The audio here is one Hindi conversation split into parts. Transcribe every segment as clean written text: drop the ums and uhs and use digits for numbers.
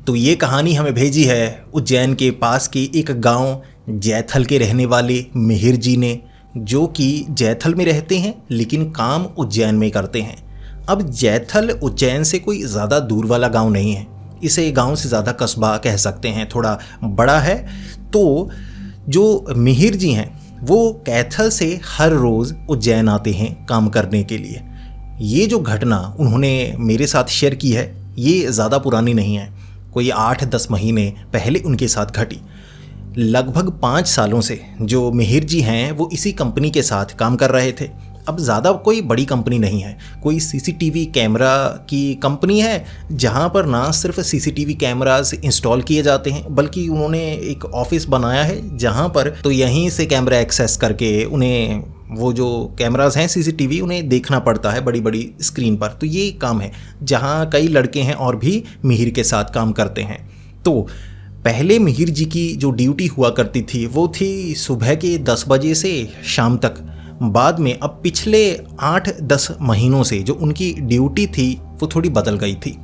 तो ये कहानी हमें भेजी है उज्जैन के पास के एक गांव जैथल के रहने वाले मिहिर जी ने, जो कि जैथल में रहते हैं लेकिन काम उज्जैन में करते हैं। अब जैथल उज्जैन से कोई ज़्यादा दूर वाला गांव नहीं है, इसे गांव से ज़्यादा कस्बा कह सकते हैं, थोड़ा बड़ा है। तो जो मिहिर जी हैं वो कैथल से हर रोज़ उज्जैन आते हैं काम करने के लिए। ये जो घटना उन्होंने मेरे साथ शेयर की है ये ज़्यादा पुरानी नहीं है, कोई 8-10 महीने पहले उनके साथ घटी। लगभग 5 सालों से जो मिहिर जी हैं वो इसी कंपनी के साथ काम कर रहे थे। अब ज़्यादा कोई बड़ी कंपनी नहीं है, कोई सीसीटीवी कैमरा की कंपनी है जहाँ पर ना सिर्फ सीसीटीवी कैमरास इंस्टॉल किए जाते हैं बल्कि उन्होंने एक ऑफिस बनाया है जहाँ पर तो यहीं से कैमरा एक्सेस करके उन्हें वो जो कैमरास हैं सीसीटीवी उन्हें देखना पड़ता है बड़ी बड़ी स्क्रीन पर। तो ये काम है जहाँ कई लड़के हैं और भी मिहिर के साथ काम करते हैं। तो पहले मिहिर जी की जो ड्यूटी हुआ करती थी वो थी सुबह के 10 बजे से शाम तक। बाद में अब पिछले 8-10 महीनों से जो उनकी ड्यूटी थी वो थोड़ी बदल गई थी।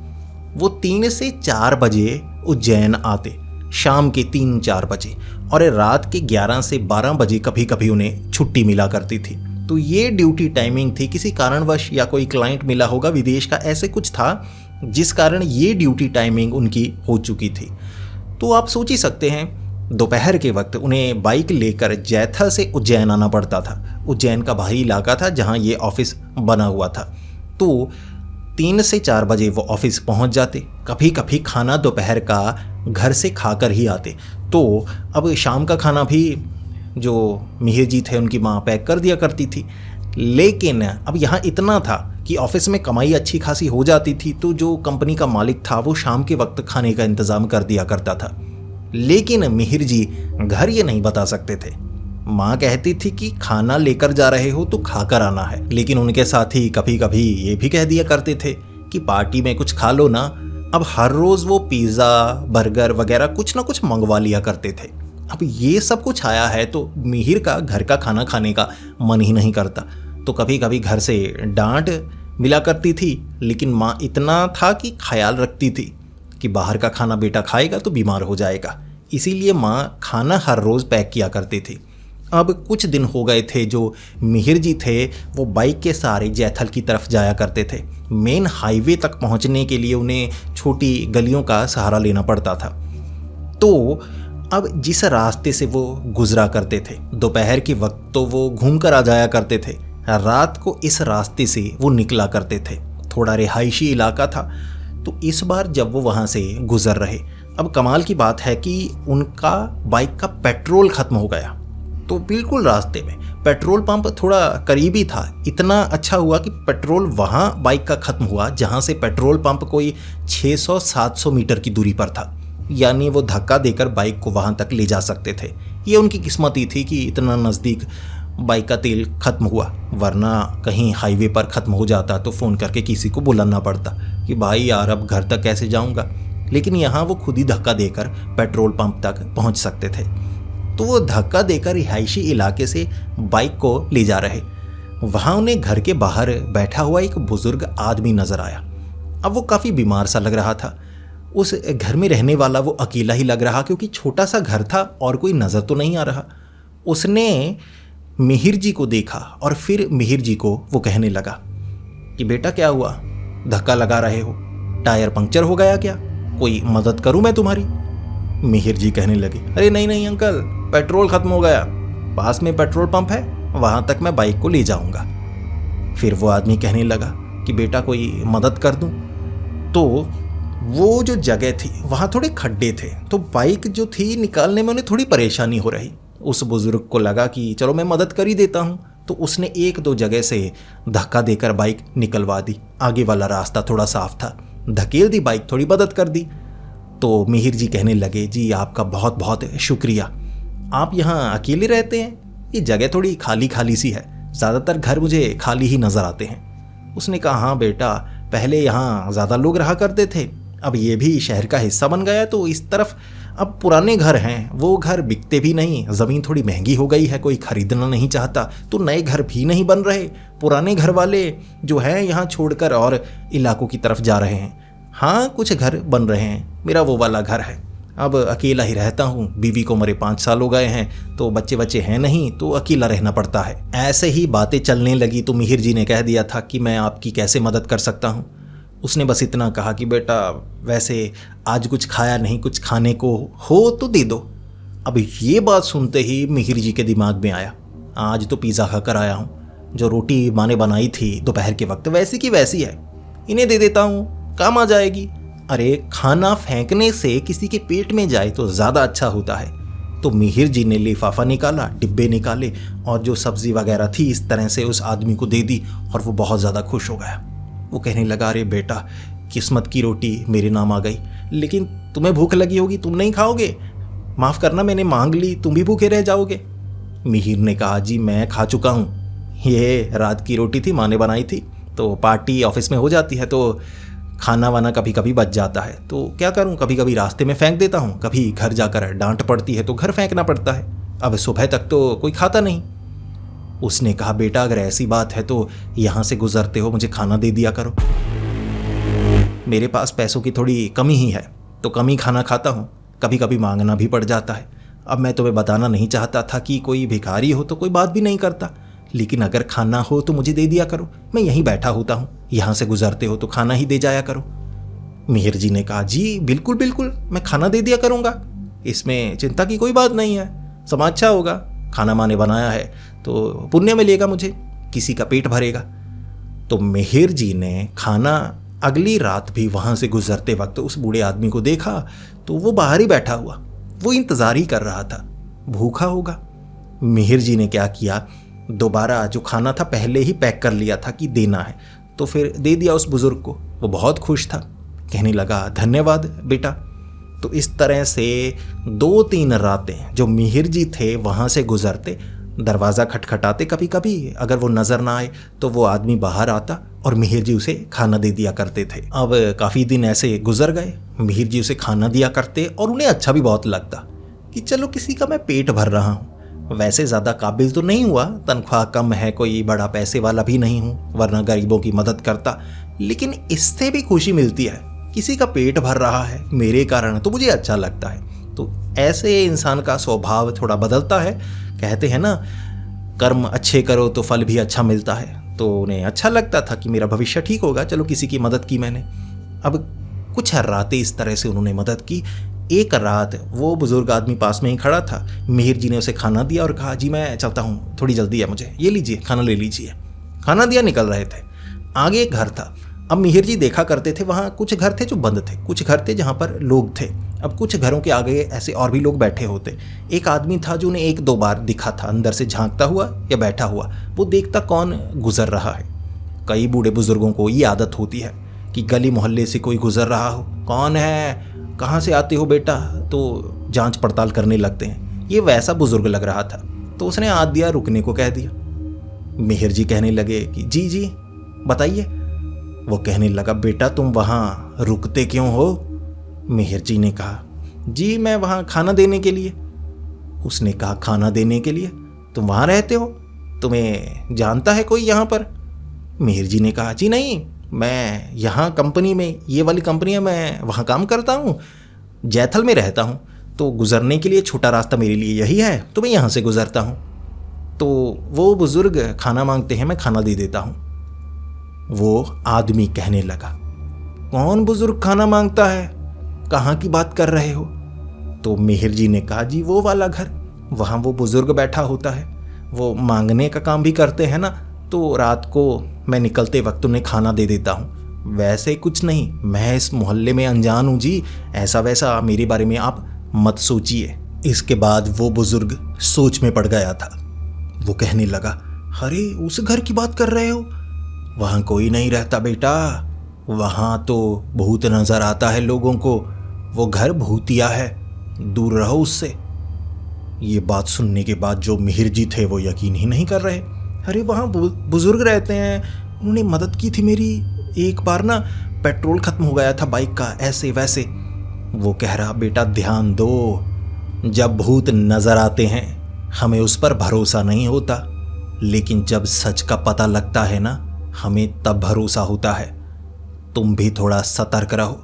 वो 3 से 4 बजे उज्जैन आते, शाम के 3-4 बजे, और रात के 11 से 12 बजे कभी कभी उन्हें छुट्टी मिला करती थी। तो ये ड्यूटी टाइमिंग थी, किसी कारणवश या कोई क्लाइंट मिला होगा विदेश का, ऐसे कुछ था जिस कारण ये ड्यूटी टाइमिंग उनकी हो चुकी थी। तो आप सोच ही सकते हैं दोपहर के वक्त उन्हें बाइक लेकर जैथल से उज्जैन आना पड़ता था। उज्जैन का बाहरी इलाका था जहां ये ऑफिस बना हुआ था। तो 3 से 4 बजे वो ऑफिस पहुंच जाते, कभी कभी खाना दोपहर का घर से खाकर ही आते। तो अब शाम का खाना भी जो मिहिर जी थे उनकी माँ पैक कर दिया करती थी। लेकिन अब यहाँ इतना था कि ऑफिस में कमाई अच्छी खासी हो जाती थी, तो जो कंपनी का मालिक था वो शाम के वक्त खाने का इंतज़ाम कर दिया करता था। लेकिन मिहिर जी घर ये नहीं बता सकते थे। माँ कहती थी कि खाना लेकर जा रहे हो तो खाकर आना है, लेकिन उनके साथ ही कभी कभी ये भी कह दिया करते थे कि पार्टी में कुछ खा लो ना। अब हर रोज़ वो पिज़्ज़ा बर्गर वगैरह कुछ ना कुछ मंगवा लिया करते थे। अब ये सब कुछ आया है तो मिहिर का घर का खाना खाने का मन ही नहीं करता। तो कभी कभी घर से डांट मिला करती थी, लेकिन माँ इतना था कि ख्याल रखती थी कि बाहर का खाना बेटा खाएगा तो बीमार हो जाएगा, इसीलिए माँ खाना हर रोज़ पैक किया करती थी। अब कुछ दिन हो गए थे जो मिहिर जी थे वो बाइक के सहारे जैथल की तरफ जाया करते थे। मेन हाईवे तक पहुंचने के लिए उन्हें छोटी गलियों का सहारा लेना पड़ता था। तो अब जिस रास्ते से वो गुजरा करते थे दोपहर के वक्त तो वो घूम कर आ जाया करते थे, रात को इस रास्ते से वो निकला करते थे। थोड़ा रिहायशी इलाका था। तो इस बार जब वो वहाँ से गुजर रहे, अब कमाल की बात है कि उनका बाइक का पेट्रोल ख़त्म हो गया। तो बिल्कुल रास्ते में पेट्रोल पंप थोड़ा करीबी था। इतना अच्छा हुआ कि पेट्रोल वहाँ बाइक का ख़त्म हुआ जहाँ से पेट्रोल पंप कोई 600-700 मीटर की दूरी पर था, यानी वो धक्का देकर बाइक को वहाँ तक ले जा सकते थे। ये उनकी किस्मत ही थी कि इतना नज़दीक बाइक का तेल ख़त्म हुआ, वरना कहीं हाईवे पर ख़त्म हो जाता तो फ़ोन करके किसी को बुलाना पड़ता कि भाई यार अब घर तक कैसे जाऊंगा। लेकिन यहाँ वो खुद ही धक्का देकर पेट्रोल पंप तक पहुँच सकते थे। तो वो धक्का देकर रिहायशी इलाके से बाइक को ले जा रहे, वहाँ उन्हें घर के बाहर बैठा हुआ एक बुज़ुर्ग आदमी नज़र आया। अब वो काफ़ी बीमार सा लग रहा था। उस घर में रहने वाला वो अकेला ही लग रहा, क्योंकि छोटा सा घर था और कोई नज़र तो नहीं आ रहा। उसने मिहिर जी को देखा और फिर मिहिर जी को वो कहने लगा कि बेटा क्या हुआ, धक्का लगा रहे हो, टायर पंक्चर हो गया क्या, कोई मदद करूं मैं तुम्हारी? मिहिर जी कहने लगे, अरे नहीं नहीं अंकल, पेट्रोल ख़त्म हो गया, पास में पेट्रोल पंप है, वहाँ तक मैं बाइक को ले जाऊँगा। फिर वो आदमी कहने लगा कि बेटा कोई मदद कर दूँ? तो वो जो जगह थी वहाँ थोड़े खड्डे थे, तो बाइक जो थी निकालने में उन्हें थोड़ी परेशानी हो रही। उस बुज़ुर्ग को लगा कि चलो मैं मदद कर ही देता हूँ, तो उसने 1-2 जगह से धक्का देकर बाइक निकलवा दी। आगे वाला रास्ता थोड़ा साफ था, धकेल दी बाइक, थोड़ी मदद कर दी। तो मिहिर जी कहने लगे, जी आपका बहुत बहुत शुक्रिया। आप यहाँ अकेले रहते हैं? ये जगह थोड़ी खाली खाली सी है, ज़्यादातर घर मुझे खाली ही नज़र आते हैं। उसने कहा, हाँ बेटा, पहले यहाँ ज़्यादा लोग रहा करते थे, अब ये भी शहर का हिस्सा बन गया, तो इस तरफ अब पुराने घर हैं, वो घर बिकते भी नहीं, ज़मीन थोड़ी महंगी हो गई है, कोई ख़रीदना नहीं चाहता, तो नए घर भी नहीं बन रहे। पुराने घर वाले जो हैं यहाँ छोड़कर और इलाकों की तरफ जा रहे हैं। हाँ कुछ घर बन रहे हैं, मेरा वो वाला घर है। अब अकेला ही रहता हूँ, बीवी को मरे 5 साल हो गए हैं, तो बच्चे बच्चे हैं नहीं, तो अकेला रहना पड़ता है। ऐसे ही बातें चलने लगी तो मिहिर जी ने कह दिया था कि मैं आपकी कैसे मदद कर सकता हूँ। उसने बस इतना कहा कि बेटा वैसे आज कुछ खाया नहीं, कुछ खाने को हो तो दे दो। अब ये बात सुनते ही मिहिर जी के दिमाग में आया, आज तो पिज़्ज़ा खाकर आया हूँ, जो रोटी माँ ने बनाई थी दोपहर के वक्त वैसी की वैसी है, इन्हें दे देता हूँ, काम आ जाएगी। अरे खाना फेंकने से किसी के पेट में जाए तो ज़्यादा अच्छा होता है। तो मिहिर जी ने लिफाफा निकाला, डिब्बे निकाले और जो सब्ज़ी वगैरह थी इस तरह से उस आदमी को दे दी और वो बहुत ज़्यादा खुश हो गया। वो कहने लगा, अरे बेटा किस्मत की रोटी मेरे नाम आ गई, लेकिन तुम्हें भूख लगी होगी, तुम नहीं खाओगे, माफ़ करना मैंने मांग ली, तुम भी भूखे रह जाओगे। मिहिर ने कहा, जी मैं खा चुका हूँ, ये रात की रोटी थी, माँ ने बनाई थी, तो पार्टी ऑफिस में हो जाती है तो खाना वाना कभी कभी बच जाता है, तो क्या करूं, कभी कभी रास्ते में फेंक देता हूं, कभी घर जाकर डांट पड़ती है तो घर फेंकना पड़ता है। अब सुबह तक तो कोई खाता नहीं। उसने कहा, बेटा अगर ऐसी बात है तो यहाँ से गुजरते हो मुझे खाना दे दिया करो, मेरे पास पैसों की थोड़ी कमी ही है तो कम ही खाना खाता हूँ, कभी कभी मांगना भी पड़ जाता है। अब मैं तुम्हें बताना नहीं चाहता था कि कोई भिखारी हो तो कोई बात भी नहीं करता, लेकिन अगर खाना हो तो मुझे दे दिया करो, मैं यहीं बैठा होता हूँ, यहाँ से गुजरते हो तो खाना ही दे जाया करो। मिहिर जी ने कहा, जी बिल्कुल बिल्कुल, मैं खाना दे दिया करूँगा, इसमें चिंता की कोई बात नहीं है, समाज अच्छा होगा, खाना माँ ने बनाया है तो पुण्य मिलेगा मुझे, किसी का पेट भरेगा। तो मिहिर जी ने खाना अगली रात भी वहाँ से गुजरते वक्त उस बूढ़े आदमी को देखा तो वो बाहर ही बैठा हुआ, वो इंतज़ार ही कर रहा था, भूखा होगा। मिहिर जी ने क्या किया, दोबारा जो खाना था पहले ही पैक कर लिया था कि देना है, तो फिर दे दिया उस बुज़ुर्ग को। वो बहुत खुश था, कहने लगा, धन्यवाद बेटा। तो इस तरह से 2-3 रातें जो मिहिर जी थे वहाँ से गुजरते, दरवाज़ा खटखटाते, कभी कभी अगर वो नज़र ना आए तो वो आदमी बाहर आता और मिहिर जी उसे खाना दे दिया करते थे। अब काफ़ी दिन ऐसे गुजर गए, मिहिर जी उसे खाना दिया करते और उन्हें अच्छा भी बहुत लगता कि चलो किसी का मैं पेट भर रहा हूँ। वैसे ज़्यादा काबिल तो नहीं हुआ, तनख्वाह कम है, कोई बड़ा पैसे वाला भी नहीं हूँ वरना गरीबों की मदद करता, लेकिन इससे भी खुशी मिलती है, किसी का पेट भर रहा है मेरे कारण तो मुझे अच्छा लगता है। तो ऐसे इंसान का स्वभाव थोड़ा बदलता है। कहते हैं ना, कर्म अच्छे करो तो फल भी अच्छा मिलता है, तो उन्हें अच्छा लगता था कि मेरा भविष्य ठीक होगा, चलो किसी की मदद की मैंने। अब कुछ रातें इस तरह से उन्होंने मदद की। एक रात वो बुज़ुर्ग आदमी पास में ही खड़ा था, मिहिर जी ने उसे खाना दिया और कहा, जी मैं चलता हूँ, थोड़ी जल्दी है मुझे, ये लीजिए खाना ले लीजिए। खाना दिया, निकल रहे थे। आगे एक घर था। अब मिहिर जी देखा करते थे, वहाँ कुछ घर थे जो बंद थे, कुछ घर थे जहाँ पर लोग थे। अब कुछ घरों के आगे ऐसे और भी लोग बैठे होते। एक आदमी था जो उन्हें 1-2 बार दिखा था, अंदर से झांकता हुआ या बैठा हुआ, वो देखता कौन गुजर रहा है। कई बूढ़े बुजुर्गों को ये आदत होती है कि गली मोहल्ले से कोई गुजर रहा हो, कौन है, कहाँ से आते हो बेटा, तो जांच पड़ताल करने लगते हैं। ये वैसा बुजुर्ग लग रहा था, तो उसने हाथ दिया, रुकने को कह दिया। मिहिर जी कहने लगे कि जी जी बताइए। वो कहने लगा, बेटा तुम वहाँ रुकते क्यों हो? मिहिर जी ने कहा, जी मैं वहाँ खाना देने के लिए। उसने कहा, खाना देने के लिए? तुम वहाँ रहते हो, तुम्हें जानता है कोई यहाँ पर? मिहिर जी ने कहा, जी नहीं, मैं यहाँ कंपनी में, ये वाली कंपनी है, मैं वहाँ काम करता हूँ, जैथल में रहता हूँ, तो गुज़रने के लिए छोटा रास्ता मेरे लिए यही है, तो मैं यहाँ से गुज़रता हूँ। तो वो बुज़ुर्ग खाना मांगते हैं, मैं खाना दे देता हूँ। वो आदमी कहने लगा, कौन बुज़ुर्ग खाना मांगता है, कहाँ की बात कर रहे हो? तो मिहिर जी ने कहा, जी वो वाला घर, वहाँ वो बुज़ुर्ग बैठा होता है, वो मांगने का काम भी करते हैं ना, तो रात को मैं निकलते वक्त उन्हें खाना दे देता हूँ। वैसे कुछ नहीं, मैं इस मोहल्ले में अनजान हूँ जी, ऐसा वैसा मेरे बारे में आप मत सोचिए। इसके बाद वो बुज़ुर्ग सोच में पड़ गया था। वो कहने लगा, अरे उस घर की बात कर रहे हो? वहाँ कोई नहीं रहता बेटा, वहाँ तो भूत नज़र आता है लोगों को, वो घर भूतिया है, दूर रहो उससे। ये बात सुनने के बाद जो मिहिर जी थे वो यकीन ही नहीं कर रहे। अरे वहाँ बुज़ुर्ग रहते हैं, उन्होंने मदद की थी मेरी, एक बार ना पेट्रोल ख़त्म हो गया था बाइक का, ऐसे वैसे। वो कह रहा, बेटा ध्यान दो, जब भूत नज़र आते हैं हमें उस पर भरोसा नहीं होता, लेकिन जब सच का पता लगता है ना, हमें तब भरोसा होता है। तुम भी थोड़ा सतर्क रहो,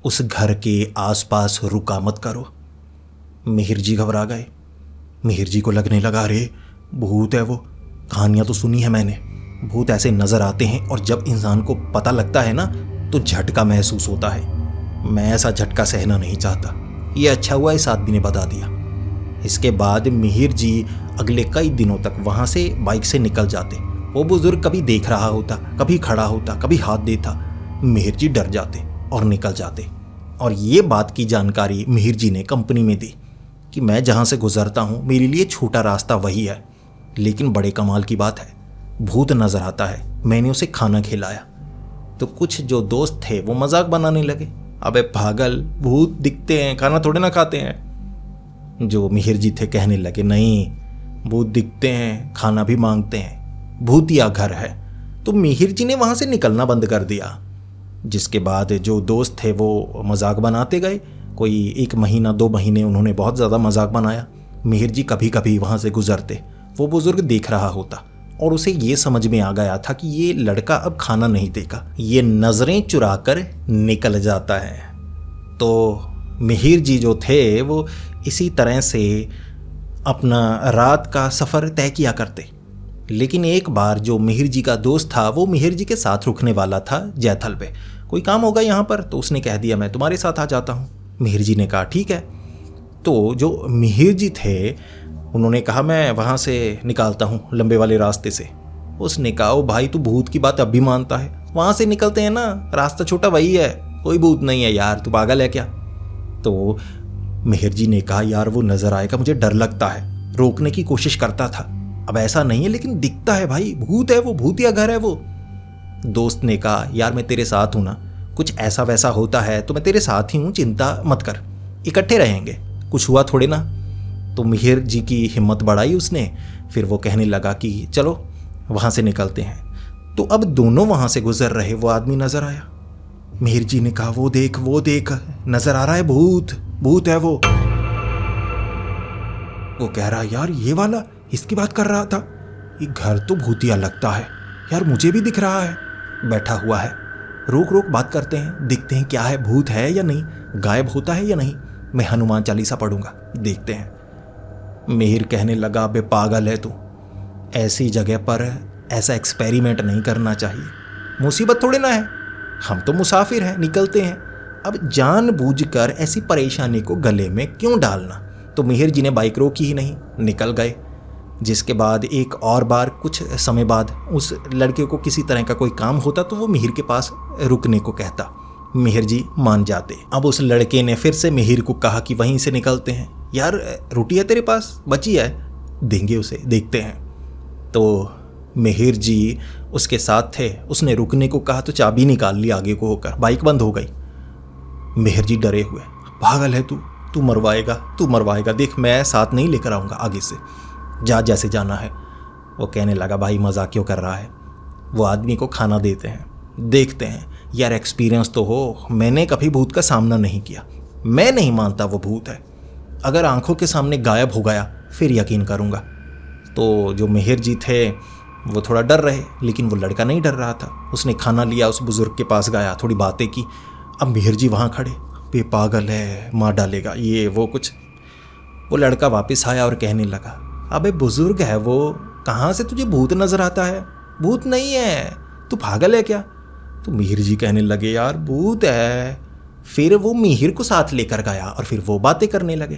उस घर के आसपास रुका मत करो। मिहिर जी घबरा गए। मिहिर जी को लगने लगा, अरे भूत है वो, कहानियाँ तो सुनी है मैंने, भूत ऐसे नज़र आते हैं और जब इंसान को पता लगता है ना तो झटका महसूस होता है। मैं ऐसा झटका सहना नहीं चाहता। ये अच्छा हुआ इस आदमी ने बता दिया। इसके बाद मिहिर जी अगले कई दिनों तक वहाँ से बाइक से निकल जाते। वो बुजुर्ग कभी देख रहा होता, कभी खड़ा होता, कभी हाथ देता। मिहिर जी डर जाते और निकल जाते। और ये बात की जानकारी मिहिर जी ने कंपनी में दी कि मैं जहाँ से गुजरता हूँ मेरे लिए छोटा रास्ता वही है, लेकिन बड़े कमाल की बात है, भूत नज़र आता है। मैंने उसे खाना खिलाया तो कुछ जो दोस्त थे वो मजाक बनाने लगे, अबे पागल, भूत दिखते हैं, खाना थोड़े ना खाते हैं। जो मिहिर जी थे कहने लगे, नहीं, भूत दिखते हैं, खाना भी मांगते हैं, भूतिया घर है। तो मिहिर जी ने वहाँ से निकलना बंद कर दिया। जिसके बाद जो दोस्त थे वो मजाक बनाते गए। कोई 1 महीना 2 महीने उन्होंने बहुत ज़्यादा मजाक बनाया। मिहिर जी कभी कभी वहाँ से गुजरते, वो बुजुर्ग देख रहा होता और उसे ये समझ में आ गया था कि ये लड़का अब खाना नहीं देगा, ये नज़रें चुरा कर निकल जाता है। तो मिहिर जी जो थे वो इसी तरह से अपना रात का सफ़र तय किया करते। लेकिन एक बार जो मिहिर जी का दोस्त था वो मिहिर जी के साथ रुकने वाला था जैथल पे। कोई काम होगा यहाँ पर, तो उसने कह दिया मैं तुम्हारे साथ आ जाता हूँ। मिहिर जी ने कहा ठीक है। तो जो मिहिर जी थे उन्होंने कहा मैं वहाँ से निकालता हूँ लंबे वाले रास्ते से। उसने कहा ओ भाई, तू भूत की बात अब भी मानता है? वहाँ से निकलते हैं ना, रास्ता छोटा वही है, कोई भूत नहीं है यार, तू पागल है क्या? तो मिहिर जी ने कहा यार वो नज़र आएगा, मुझे डर लगता है। रोकने की कोशिश करता था, अब ऐसा नहीं है लेकिन दिखता है भाई, भूत है वो, भूतिया घर है वो। दोस्त ने कहा यार मैं तेरे साथ हूँ ना, कुछ ऐसा वैसा होता है तो मैं तेरे साथ ही हूँ, चिंता मत कर, इकट्ठे रहेंगे, कुछ हुआ थोड़े ना। तो मिहिर जी की हिम्मत बढ़ाई उसने। फिर वो कहने लगा कि चलो वहाँ से निकलते हैं। तो अब दोनों वहाँ से गुजर रहे, वो आदमी नज़र आया। मिहिर जी ने कहा वो देख, नज़र आ रहा है, भूत, भूत है वो। वो कह रहा यार ये वाला, इसकी बात कर रहा था, ये घर तो भूतिया लगता है यार, मुझे भी दिख रहा है, बैठा हुआ है, रोक बात करते हैं, देखते हैं क्या है, भूत है या नहीं, गायब होता है या नहीं, मैं हनुमान चालीसा पढ़ूंगा, देखते हैं। मिहिर कहने लगा बे पागल है तू, ऐसी जगह पर ऐसा एक्सपेरिमेंट नहीं करना चाहिए, मुसीबत थोड़े ना है, हम तो मुसाफिर हैं, निकलते हैं, अब जानबूझकर ऐसी परेशानी को गले में क्यों डालना। तो मिहिर जी ने बाइक रोकी ही नहीं, निकल गए। जिसके बाद एक और बार कुछ समय बाद उस लड़के को किसी तरह का कोई काम होता तो वो मिहिर के पास रुकने को कहता, मिहिर जी मान जाते। अब उस लड़के ने फिर से मिहिर को कहा कि वहीं से निकलते हैं, यार रोटी है तेरे पास, बची है, देंगे उसे, देखते हैं। तो मिहिर जी उसके साथ थे, उसने रुकने को कहा तो चाबी निकाल ली आगे को होकर, बाइक बंद हो गई। मिहिर जी डरे हुए, पागल है तू मरवाएगा, देख मैं साथ नहीं लेकर आऊँगा, आगे से जा जैसे जाना है। वो कहने लगा भाई मजाक क्यों कर रहा है। वो आदमी को खाना देते हैं, देखते हैं, यार एक्सपीरियंस तो हो, मैंने कभी भूत का सामना नहीं किया, मैं नहीं मानता वो भूत है, अगर आंखों के सामने गायब हो गया फिर यकीन करूँगा। तो जो मिहिर जी थे वो थोड़ा डर रहे, लेकिन वो लड़का नहीं डर रहा था। उसने खाना लिया, उस बुज़ुर्ग के पास गया, थोड़ी बातें की। अब मिहिर जी वहाँ खड़े, बे पागल है, मार डालेगा, ये वो कुछ। वो लड़का वापस आया और कहने लगा अबे बुज़ुर्ग है वो, कहाँ से तुझे भूत नज़र आता है? भूत नहीं है, तू पागल है क्या? तो मिहिर जी कहने लगे यार भूत है। फिर वो मिहिर को साथ लेकर गया और फिर वो बातें करने लगे।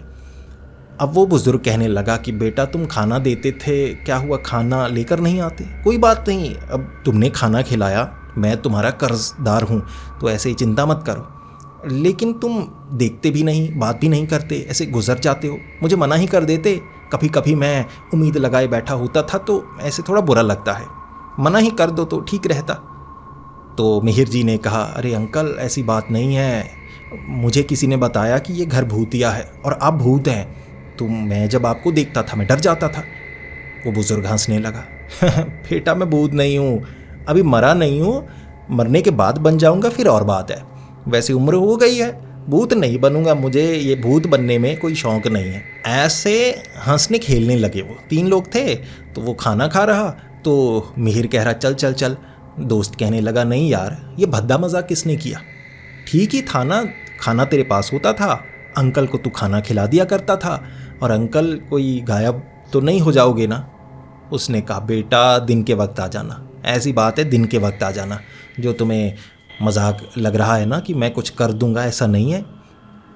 अब वो बुजुर्ग कहने लगा कि बेटा तुम खाना देते थे, क्या हुआ, खाना लेकर नहीं आते? कोई बात नहीं, अब तुमने खाना खिलाया, मैं तुम्हारा कर्जदार हूँ, तो ऐसे ही चिंता मत करो, लेकिन तुम देखते भी नहीं, बात भी नहीं करते, ऐसे गुजर जाते हो, मुझे मना ही कर देते। कभी कभी मैं उम्मीद लगाए बैठा होता था तो ऐसे थोड़ा बुरा लगता है, मना ही कर दो तो ठीक रहता। तो मिहिर जी ने कहा अरे अंकल ऐसी बात नहीं है, मुझे किसी ने बताया कि ये घर भूतिया है और आप भूत हैं, तो मैं जब आपको देखता था मैं डर जाता था। वो बुज़ुर्ग हंसने लगा बेटा मैं भूत नहीं हूँ, अभी मरा नहीं हूँ, मरने के बाद बन जाऊँगा फिर और बात है, वैसे उम्र हो गई है, भूत नहीं बनूंगा, मुझे ये भूत बनने में कोई शौक़ नहीं है। ऐसे हंसने खेलने लगे। वो 3 लोग थे, तो वो खाना खा रहा, तो मिहिर कह रहा चल चल चल। दोस्त कहने लगा नहीं यार, ये भद्दा मजाक किसने किया, ठीक ही था ना, खाना तेरे पास होता था, अंकल को तू खाना खिला दिया करता था, और अंकल कोई गायब तो नहीं हो जाओगे ना। उसने कहा बेटा दिन के वक्त आ जाना, ऐसी बात है दिन के वक्त आ जाना। जो तुम्हें मजाक लग रहा है ना कि मैं कुछ कर दूंगा, ऐसा नहीं है।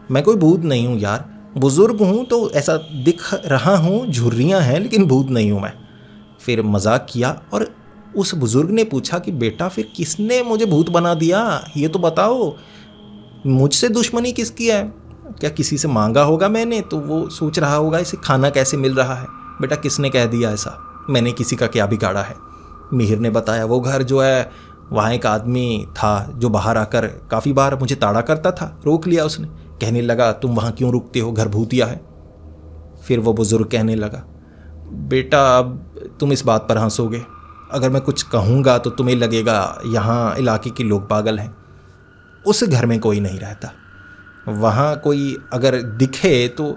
मैं कोई भूत नहीं हूँ यार, बुज़ुर्ग हूँ तो ऐसा दिख रहा हूँ, झुर्रियाँ हैं, लेकिन भूत नहीं हूँ मैं। फिर मजाक किया और उस बुज़ुर्ग ने पूछा कि बेटा फिर किसने मुझे भूत बना दिया, ये तो बताओ, मुझसे दुश्मनी किसकी है? क्या किसी से मांगा होगा मैंने? तो वो सोच रहा होगा इसे खाना कैसे मिल रहा है। बेटा किसने कह दिया ऐसा, मैंने किसी का क्या बिगाड़ा है? मिहिर ने बताया वो घर जो है वहाँ एक आदमी था जो बाहर आकर काफ़ी बार मुझे ताड़ा करता था, रोक लिया उसने। कहने लगा तुम वहाँ क्यों रुकते हो, घर भूतिया है। फिर वो बुज़ुर्ग कहने लगा बेटा अब तुम इस बात पर हंसोगे, अगर मैं कुछ कहूँगा तो तुम्हें लगेगा यहाँ इलाके के लोग पागल हैं। उस घर में कोई नहीं रहता, वहाँ कोई अगर दिखे तो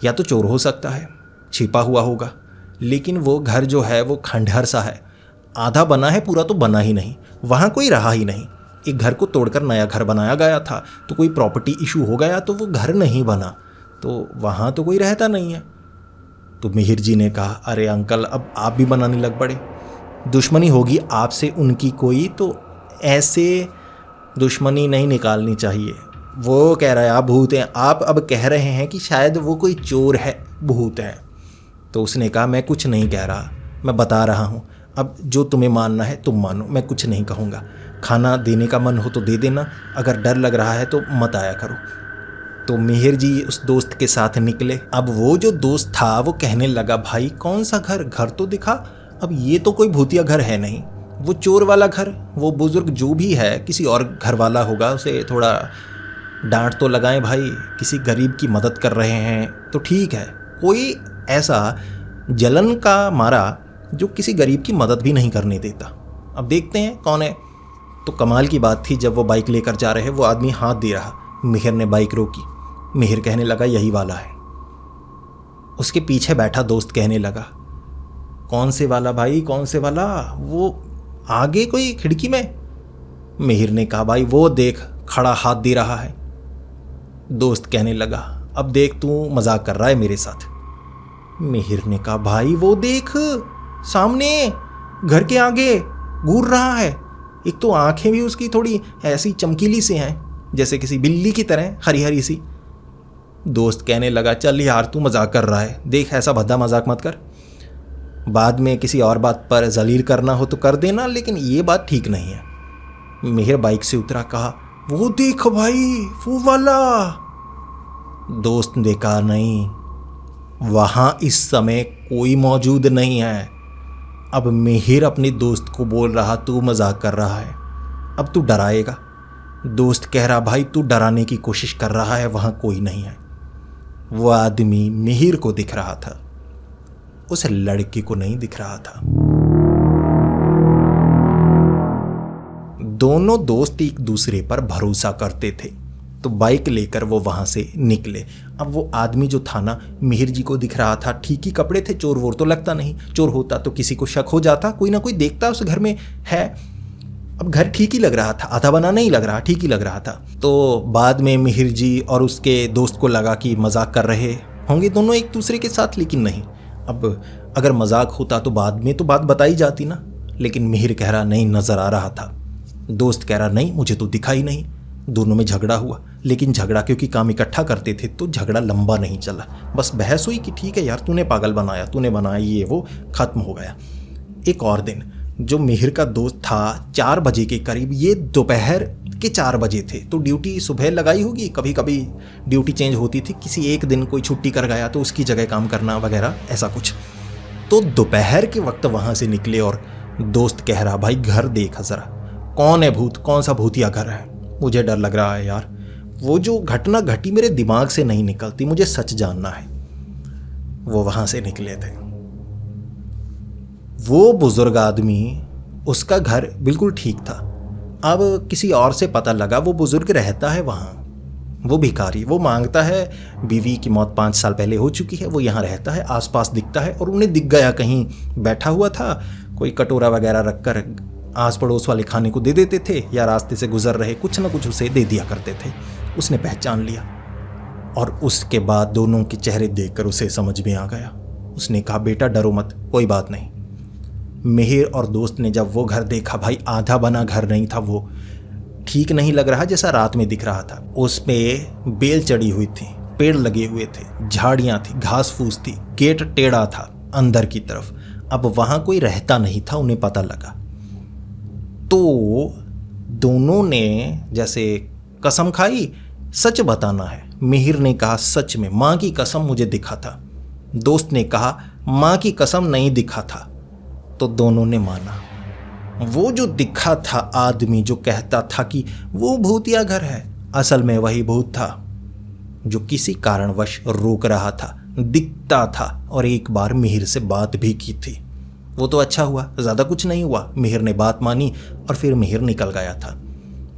या तो चोर हो सकता है, छिपा हुआ होगा, लेकिन वो घर जो है वो खंडहर सा है, आधा बना है, पूरा तो बना ही नहीं। वहाँ कोई रहा ही नहीं। एक घर को तोड़कर नया घर बनाया गया था, तो कोई प्रॉपर्टी इशू हो गया तो वो घर नहीं बना, तो वहाँ तो कोई रहता नहीं है। तो मिहिर जी ने कहा अरे अंकल अब आप भी बनाने लग पड़े, दुश्मनी होगी आपसे उनकी कोई, तो ऐसे दुश्मनी नहीं निकालनी चाहिए। वो कह रहा है आप भूत हैं, आप अब कह रहे हैं कि शायद वो कोई चोर है, भूत है। तो उसने कहा मैं कुछ नहीं कह रहा, मैं बता रहा हूँ, अब जो तुम्हें मानना है तुम मानो, मैं कुछ नहीं कहूँगा। खाना देने का मन हो तो दे देना, अगर डर लग रहा है तो मत आया करो। तो मिहिर जी उस दोस्त के साथ निकले। अब वो जो दोस्त था वो कहने लगा भाई कौन सा घर, घर तो दिखा, अब ये तो कोई भूतिया घर है नहीं, वो चोर वाला घर, वो बुजुर्ग जो भी है किसी और घर वाला होगा, उसे थोड़ा डांट तो लगाएं भाई, किसी गरीब की मदद कर रहे हैं तो ठीक है, कोई ऐसा जलन का मारा जो किसी गरीब की मदद भी नहीं करने देता। अब देखते हैं कौन है। तो कमाल की बात थी, जब वो बाइक लेकर जा रहे वो आदमी हाथ दे रहा, मिहिर ने बाइक रोकी। मिहिर कहने लगा यही वाला है। उसके पीछे बैठा दोस्त कहने लगा कौन से वाला भाई, कौन से वाला, वो आगे कोई खिड़की में? मिहिर ने कहा भाई वो देख खड़ा हाथ दे रहा है। दोस्त कहने लगा अब देख तू मजाक कर रहा है मेरे साथ। मिहिर ने कहा भाई वो देख सामने घर के आगे घूर रहा है, एक तो आंखें भी उसकी थोड़ी ऐसी चमकीली सी हैं जैसे किसी बिल्ली की तरह, हरी हरी सी। दोस्त कहने लगा चल यार तू मजाक कर रहा है, देख ऐसा भद्दा मजाक मत कर, बाद में किसी और बात पर जलील करना हो तो कर देना, लेकिन ये बात ठीक नहीं है। मिहिर बाइक से उतरा, कहा वो देख भाई वो वाला। दोस्त ने कहा नहीं, वहां इस समय कोई मौजूद नहीं है। अब मिहिर अपने दोस्त को बोल रहा तू मजाक कर रहा है, अब तू डराएगा। दोस्त कह रहा भाई तू डराने की कोशिश कर रहा है, वहां कोई नहीं है। वो आदमी मिहिर को दिख रहा था, उस लड़के को नहीं दिख रहा था। दोनों दोस्त एक दूसरे पर भरोसा करते थे, तो बाइक लेकर वो वहां से निकले। अब वो आदमी जो था ना, मिहिर जी को दिख रहा था, ठीक ही कपड़े थे, चोर वोर तो लगता नहीं, चोर होता तो किसी को शक हो जाता, कोई ना कोई देखता उस घर में है। अब घर ठीक ही लग रहा था, आधा बना नहीं लग रहा, ठीक ही लग रहा था। तो बाद में मिहिर जी और उसके दोस्त को लगा कि मजाक कर रहे होंगे दोनों एक दूसरे के साथ, लेकिन नहीं। अब अगर मजाक होता तो बाद में तो बात बताई जाती ना, लेकिन मिहिर कह रहा नहीं नजर आ रहा था, दोस्त कह रहा नहीं मुझे तो दिखा ही नहीं। दोनों में झगड़ा हुआ, लेकिन झगड़ा क्योंकि काम इकट्ठा करते थे तो झगड़ा लंबा नहीं चला, बस बहस हुई कि ठीक है यार तूने पागल बनाया, तूने बनाया, ये वो, खत्म हो गया। एक और दिन जो मिहिर का दोस्त था 4 बजे के करीब, ये दोपहर के 4 बजे थे, तो ड्यूटी सुबह लगाई होगी, कभी कभी ड्यूटी चेंज होती थी, किसी एक दिन कोई छुट्टी कर गया तो उसकी जगह काम करना वगैरह ऐसा कुछ। तो दोपहर के वक्त वहाँ से निकले और दोस्त कह रहा भाई घर देखा ज़रा, कौन है भूत, कौन सा भूतिया घर है, मुझे डर लग रहा है यार, वो जो घटना घटी मेरे दिमाग से नहीं निकलती, मुझे सच जानना है। वो वहाँ से निकले थे। वो बुजुर्ग आदमी, उसका घर बिल्कुल ठीक था। अब किसी और से पता लगा वो बुजुर्ग रहता है वहाँ, वो भिखारी, वो मांगता है, बीवी की मौत 5 साल पहले हो चुकी है, वो यहाँ रहता है, आसपास दिखता है, और उन्हें दिख गया कहीं बैठा हुआ था, कोई कटोरा वगैरह रखकर आस पड़ोस वाले खाने को दे देते थे, या रास्ते से गुजर रहे कुछ ना कुछ उसे दे दिया करते थे। उसने पहचान लिया और उसके बाद दोनों के चेहरे देखकर उसे समझ में आ गया। उसने कहा, बेटा डरो मत, कोई बात नहीं। मिहिर और दोस्त ने जब वो घर देखा, भाई आधा बना घर नहीं था वो, ठीक नहीं लग रहा जैसा रात में दिख रहा था। उस पे बेल चढ़ी हुई थी, पेड़ लगे हुए थे, झाड़ियाँ थी, घास फूस थी, गेट टेढ़ा था अंदर की तरफ। अब वहाँ कोई रहता नहीं था, उन्हें पता लगा। तो दोनों ने जैसे कसम खाई, सच बताना है। मिहिर ने कहा, सच में माँ की कसम मुझे दिखा था। दोस्त ने कहा, माँ की कसम नहीं दिखा था। तो दोनों ने माना। वो जो दिखा था आदमी जो कहता था कि वो भूतिया घर है, असल में वही भूत था जो किसी कारणवश रोक रहा था, दिखता था और एक बार मिहिर से बात भी की थी। वो तो अच्छा हुआ, ज़्यादा कुछ नहीं हुआ। मिहिर ने बात मानी और फिर मिहिर निकल गया था।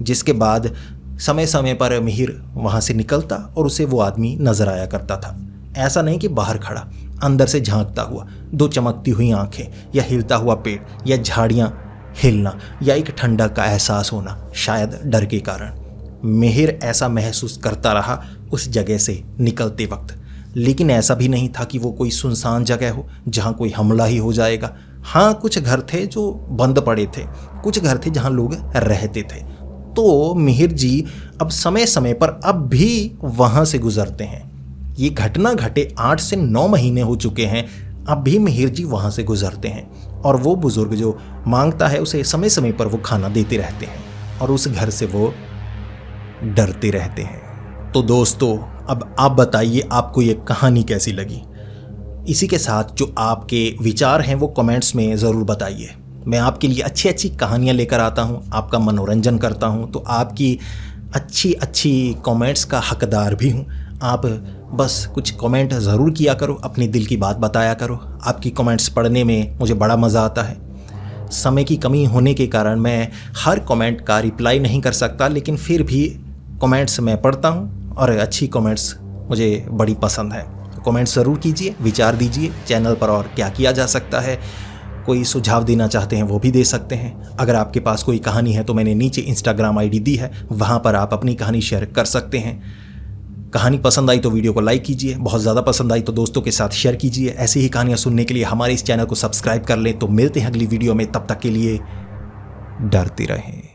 जिसके बाद समय समय पर मिहिर वहाँ से निकलता और उसे वो आदमी नजर आया करता था। ऐसा नहीं कि बाहर खड़ा, अंदर से झांकता हुआ, दो चमकती हुई आंखें, या हिलता हुआ पेड़, या झाड़ियाँ हिलना, या एक ठंडक का एहसास होना, शायद डर के कारण। मिहिर ऐसा महसूस करता रहा उस जगह से निकलते वक्त। लेकिन ऐसा भी नहीं था कि वो कोई सुनसान जगह हो जहाँ कोई हमला ही हो जाएगा। हाँ, कुछ घर थे जो बंद पड़े थे, कुछ घर थे जहाँ लोग रहते थे। तो मिहिर जी अब समय समय पर अब भी वहाँ से गुजरते हैं। ये घटना घटे 8 से 9 महीने हो चुके हैं, अब भी मिहिर जी वहाँ से गुजरते हैं और वो बुज़ुर्ग जो मांगता है उसे समय समय पर वो खाना देते रहते हैं और उस घर से वो डरते रहते हैं। तो दोस्तों, अब आप बताइए आपको ये कहानी कैसी लगी। इसी के साथ जो आपके विचार हैं वो कमेंट्स में ज़रूर बताइए। मैं आपके लिए अच्छी अच्छी कहानियाँ लेकर आता हूँ, आपका मनोरंजन करता हूँ, तो आपकी अच्छी अच्छी कमेंट्स का हकदार भी हूँ। आप बस कुछ कमेंट ज़रूर किया करो, अपनी दिल की बात बताया करो। आपकी कमेंट्स पढ़ने में मुझे बड़ा मज़ा आता है। समय की कमी होने के कारण मैं हर कमेंट का रिप्लाई नहीं कर सकता, लेकिन फिर भी कमेंट्स मैं पढ़ता हूँ और अच्छी कमेंट्स मुझे बड़ी पसंद है। कमेंट्स ज़रूर कीजिए, विचार दीजिए चैनल पर और क्या किया जा सकता है। कोई सुझाव देना चाहते हैं वो भी दे सकते हैं। अगर आपके पास कोई कहानी है तो मैंने नीचे इंस्टाग्राम आईडी दी है, वहाँ पर आप अपनी कहानी शेयर कर सकते हैं। कहानी पसंद आई तो वीडियो को लाइक कीजिए, बहुत ज़्यादा पसंद आई तो दोस्तों के साथ शेयर कीजिए। ऐसी ही कहानियाँ सुनने के लिए हमारे इस चैनल को सब्सक्राइब कर लें। तो मिलते हैं अगली वीडियो में, तब तक के लिए डरते रहें।